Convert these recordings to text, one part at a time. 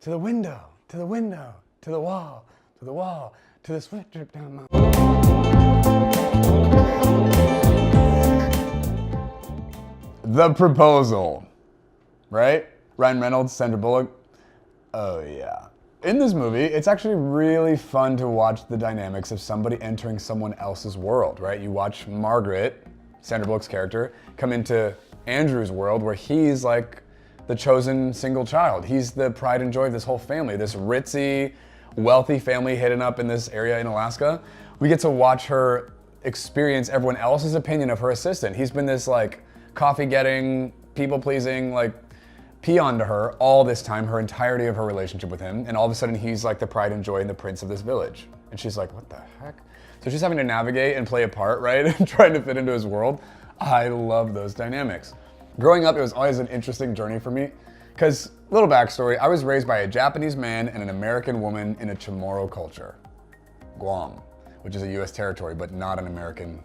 to the window, to the window, to the wall, to the wall, to the sweat drip down my... The Proposal, right? Ryan Reynolds, Sandra Bullock. Oh yeah. In this movie, it's actually really fun to watch the dynamics of somebody entering someone else's world, right? You watch Margaret, Sandra Bullock's character, come into Andrew's world where he's like the chosen single child. He's the pride and joy of this whole family, this ritzy, wealthy family hidden up in this area in Alaska. We get to watch her experience everyone else's opinion of her assistant. He's been this like coffee-getting, people-pleasing, like peon to her all this time, her entirety of her relationship with him, and all of a sudden he's like the pride and joy and the prince of this village. And she's like, what the heck? So she's having to navigate and play a part, right? And trying to fit into his world. I love those dynamics. Growing up, it was always an interesting journey for me, because, little backstory, I was raised by a Japanese man and an American woman in a Chamorro culture. Guam, which is a US territory, but not an American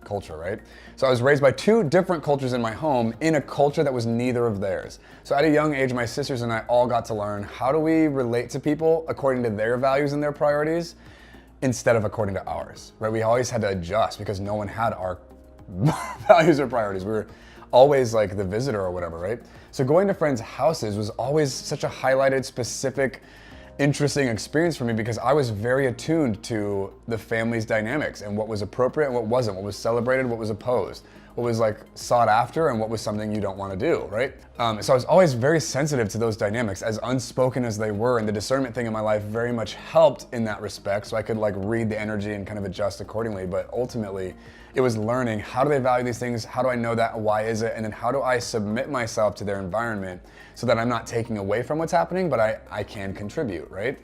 culture, right? So I was raised by two different cultures in my home in a culture that was neither of theirs. So at a young age, my sisters and I all got to learn how do we relate to people according to their values and their priorities instead of according to ours, right? We always had to adjust because no one had our values or priorities. We were always like the visitor or whatever, right? So going to friends' houses was always such a highlighted, specific, interesting experience for me because I was very attuned to the family's dynamics and what was appropriate and what wasn't, what was celebrated, what was opposed, what was like sought after and what was something you don't want to do, right? So I was always very sensitive to those dynamics, as unspoken as they were, and the discernment thing in my life very much helped in that respect, so I could like read the energy and kind of adjust accordingly. But ultimately, it was learning, how do they value these things? How do I know that? Why is it? And then how do I submit myself to their environment so that I'm not taking away from what's happening, but I can contribute, right?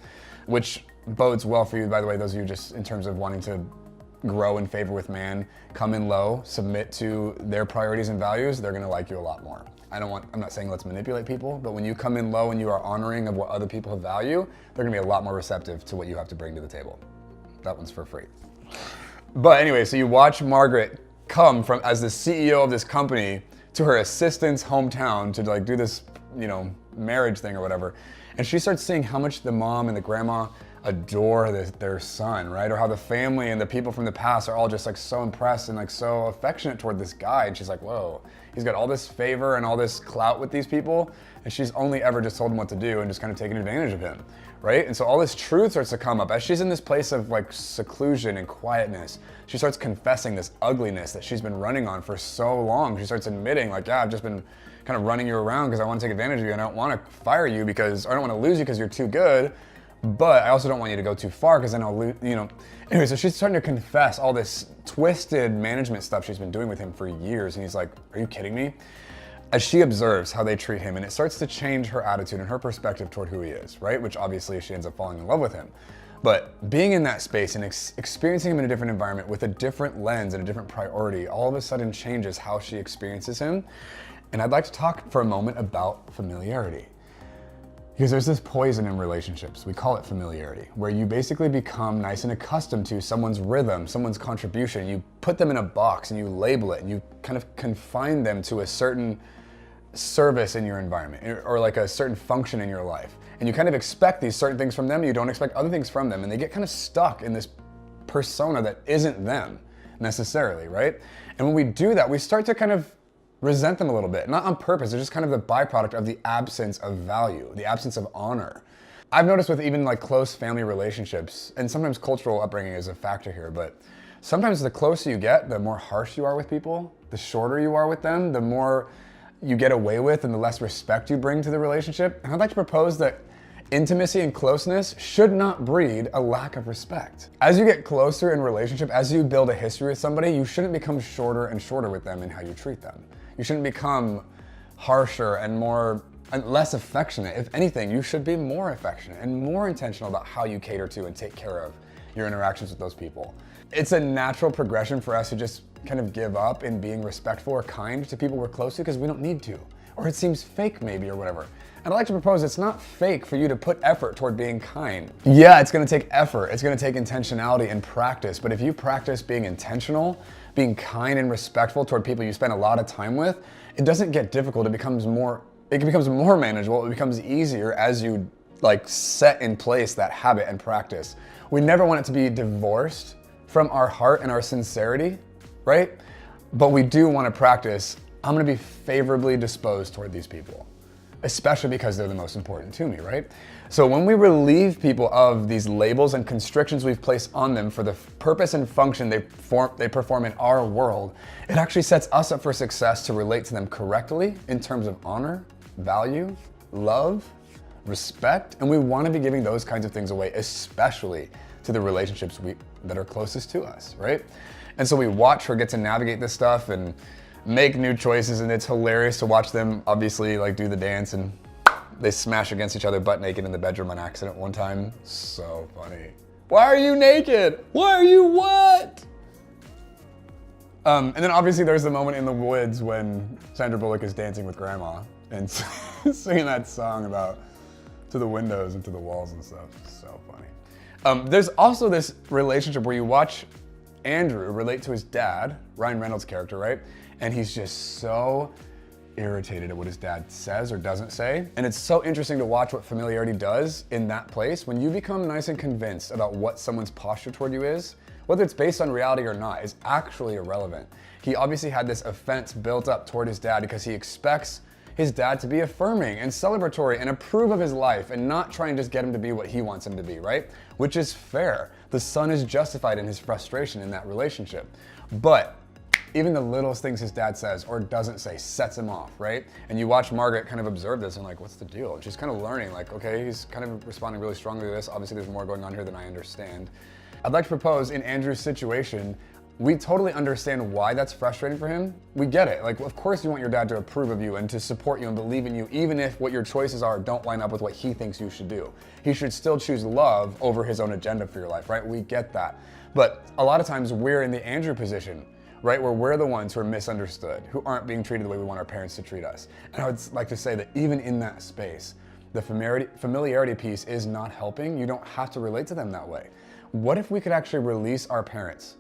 Which bodes well for you, by the way, those of you just in terms of wanting to grow in favor with man, come in low, submit to their priorities and values, they're gonna like you a lot more. I'm not saying let's manipulate people, but when you come in low and you are honoring of what other people value, they're gonna be a lot more receptive to what you have to bring to the table. That one's for free. But anyway, so you watch Margaret come from as the CEO of this company to her assistant's hometown to like do this, you know, marriage thing or whatever. And she starts seeing how much the mom and the grandma adore their son, right? Or how the family and the people from the past are all just like so impressed and like so affectionate toward this guy. And she's like, whoa, he's got all this favor and all this clout with these people. And she's only ever just told him what to do and just kind of taken advantage of him, right? And so all this truth starts to come up. As she's in this place of like seclusion and quietness, she starts confessing this ugliness that she's been running on for so long. She starts admitting like, yeah, I've just been kind of running you around because I want to take advantage of you and I don't want to fire you because I don't want to lose you because you're too good. But I also don't want you to go too far because then I'll lose, you know. Anyway, so she's starting to confess all this twisted management stuff she's been doing with him for years. And he's like, are you kidding me? As she observes how they treat him, and it starts to change her attitude and her perspective toward who he is, right? Which obviously she ends up falling in love with him. But being in that space and experiencing him in a different environment with a different lens and a different priority, all of a sudden changes how she experiences him. And I'd like to talk for a moment about familiarity. Because there's this poison in relationships, we call it familiarity, where you basically become nice and accustomed to someone's rhythm, someone's contribution. You put them in a box and you label it and you kind of confine them to a certain service in your environment or like a certain function in your life. And you kind of expect these certain things from them, you don't expect other things from them, and they get kind of stuck in this persona that isn't them necessarily, right? And when we do that, we start to kind of resent them a little bit, not on purpose, they're just kind of the byproduct of the absence of value, the absence of honor. I've noticed with even like close family relationships, and sometimes cultural upbringing is a factor here, but sometimes the closer you get, the more harsh you are with people, the shorter you are with them, the more you get away with and the less respect you bring to the relationship. And I'd like to propose that intimacy and closeness should not breed a lack of respect. As you get closer in relationship, as you build a history with somebody, you shouldn't become shorter and shorter with them in how you treat them. You shouldn't become harsher and less affectionate. If anything, you should be more affectionate and more intentional about how you cater to and take care of your interactions with those people. It's a natural progression for us to just kind of give up in being respectful or kind to people we're close to because we don't need to. Or it seems fake maybe or whatever. And I'd like to propose it's not fake for you to put effort toward being kind. Yeah, it's gonna take effort, it's gonna take intentionality and practice, but if you practice being intentional, being kind and respectful toward people you spend a lot of time with, it doesn't get difficult, it becomes more manageable, it becomes easier as you like set in place that habit and practice. We never want it to be divorced from our heart and our sincerity, right? But we do want to practice, I'm going to be favorably disposed toward these people, especially because they're the most important to me, right? So when we relieve people of these labels and constrictions we've placed on them for the purpose and function they perform in our world, it actually sets us up for success to relate to them correctly in terms of honor, value, love, respect, and we want to be giving those kinds of things away, especially to the relationships that are closest to us, right? And so we watch her get to navigate this stuff and make new choices, and it's hilarious to watch them obviously like do the dance, and they smash against each other butt naked in the bedroom on accident one time. So funny. Why are you naked? Why are you what? And then obviously there's the moment in the woods when Sandra Bullock is dancing with grandma and singing that song about to the windows and to the walls and stuff. So funny. There's also this relationship where you watch Andrew relate to his dad, Ryan Reynolds' character, right? And he's just so irritated at what his dad says or doesn't say. And it's so interesting to watch what familiarity does in that place. When you become nice and convinced about what someone's posture toward you is, whether it's based on reality or not, is actually irrelevant. He obviously had this offense built up toward his dad because he expects his dad to be affirming and celebratory and approve of his life and not try and just get him to be what he wants him to be, right? Which is fair. The son is justified in his frustration in that relationship. But even the littlest things his dad says or doesn't say sets him off, right? And you watch Margaret kind of observe this and like, what's the deal? And she's kind of learning like, okay, he's kind of responding really strongly to this. Obviously there's more going on here than I understand. I'd like to propose in Andrew's situation, we totally understand why that's frustrating for him. We get it. Like, of course you want your dad to approve of you and to support you and believe in you, even if what your choices are don't line up with what he thinks you should do. He should still choose love over his own agenda for your life, right? We get that. But a lot of times we're in the Andrew position, right? Where we're the ones who are misunderstood, who aren't being treated the way we want our parents to treat us. And I would like to say that even in that space, the familiarity piece is not helping. You don't have to relate to them that way. What if we could actually release our parents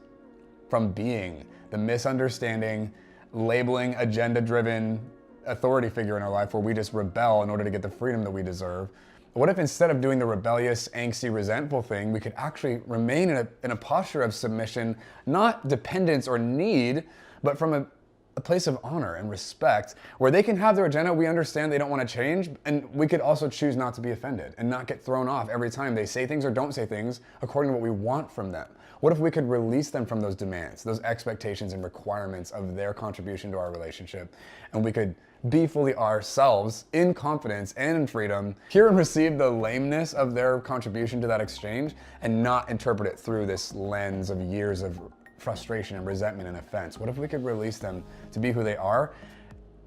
from being the misunderstanding, labeling, agenda-driven authority figure in our life where we just rebel in order to get the freedom that we deserve? What if instead of doing the rebellious, angsty, resentful thing, we could actually remain in a posture of submission, not dependence or need, but from a place of honor and respect, where they can have their agenda, we understand they don't want to change, and we could also choose not to be offended and not get thrown off every time they say things or don't say things according to what we want from them. What if we could release them from those demands, those expectations and requirements of their contribution to our relationship, and we could be fully ourselves in confidence and in freedom, hear and receive the lameness of their contribution to that exchange, and not interpret it through this lens of years of frustration and resentment and offense? What if we could release them to be who they are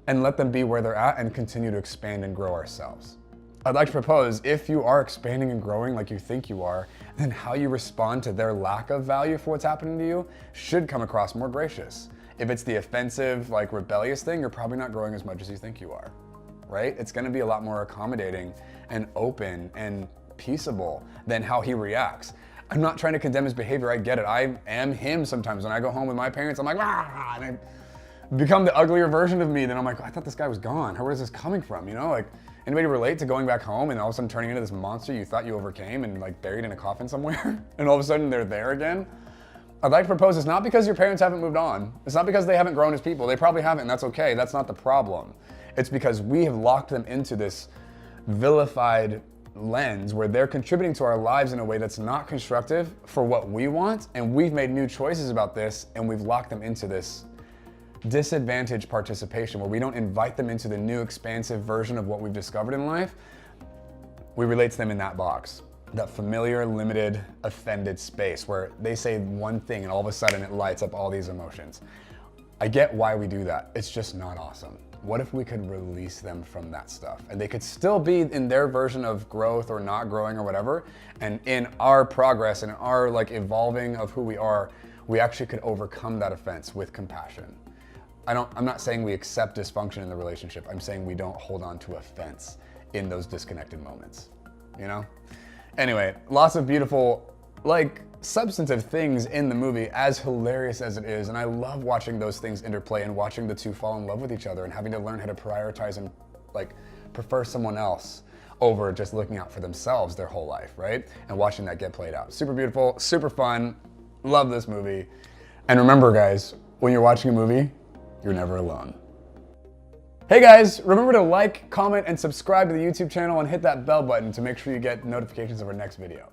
and let them be where they're at and continue to expand and grow ourselves? I'd like to propose, if you are expanding and growing like you think you are, then how you respond to their lack of value for what's happening to you should come across more gracious. If it's the offensive, like rebellious thing, you're probably not growing as much as you think you are, right? It's gonna be a lot more accommodating and open and peaceable than how he reacts. I'm not trying to condemn his behavior, I get it. I am him sometimes. When I go home with my parents, I'm like, ah, and I become the uglier version of me. Then I'm like, I thought this guy was gone. Where is this coming from? You know, like, anybody relate to going back home and all of a sudden turning into this monster you thought you overcame and like buried in a coffin somewhere? And all of a sudden they're there again? I'd like to propose it's not because your parents haven't moved on. It's not because they haven't grown as people. They probably haven't, and that's okay. That's not the problem. It's because we have locked them into this vilified lens where they're contributing to our lives in a way that's not constructive for what we want, and we've made new choices about this, and we've locked them into this disadvantaged participation where we don't invite them into the new expansive version of what we've discovered in life. We relate to them in that box, that familiar, limited, offended space where they say one thing and all of a sudden it lights up all these emotions. I get why we do that. It's just not awesome. What if we could release them from that stuff and they could still be in their version of growth or not growing or whatever, and in our progress and our like evolving of who we are, we actually could overcome that offense with compassion. I'm not saying we accept dysfunction in the relationship. I'm saying we don't hold on to offense in those disconnected moments, you know? Anyway, lots of beautiful, like, substantive things in the movie, as hilarious as it is, and I love watching those things interplay and watching the two fall in love with each other and having to learn how to prioritize and like prefer someone else over just looking out for themselves their whole life, right? And watching that get played out. Super beautiful, super fun. Love this movie. And remember, guys, when you're watching a movie, you're never alone. Hey guys, remember to like, comment, and subscribe to the YouTube channel and hit that bell button to make sure you get notifications of our next video.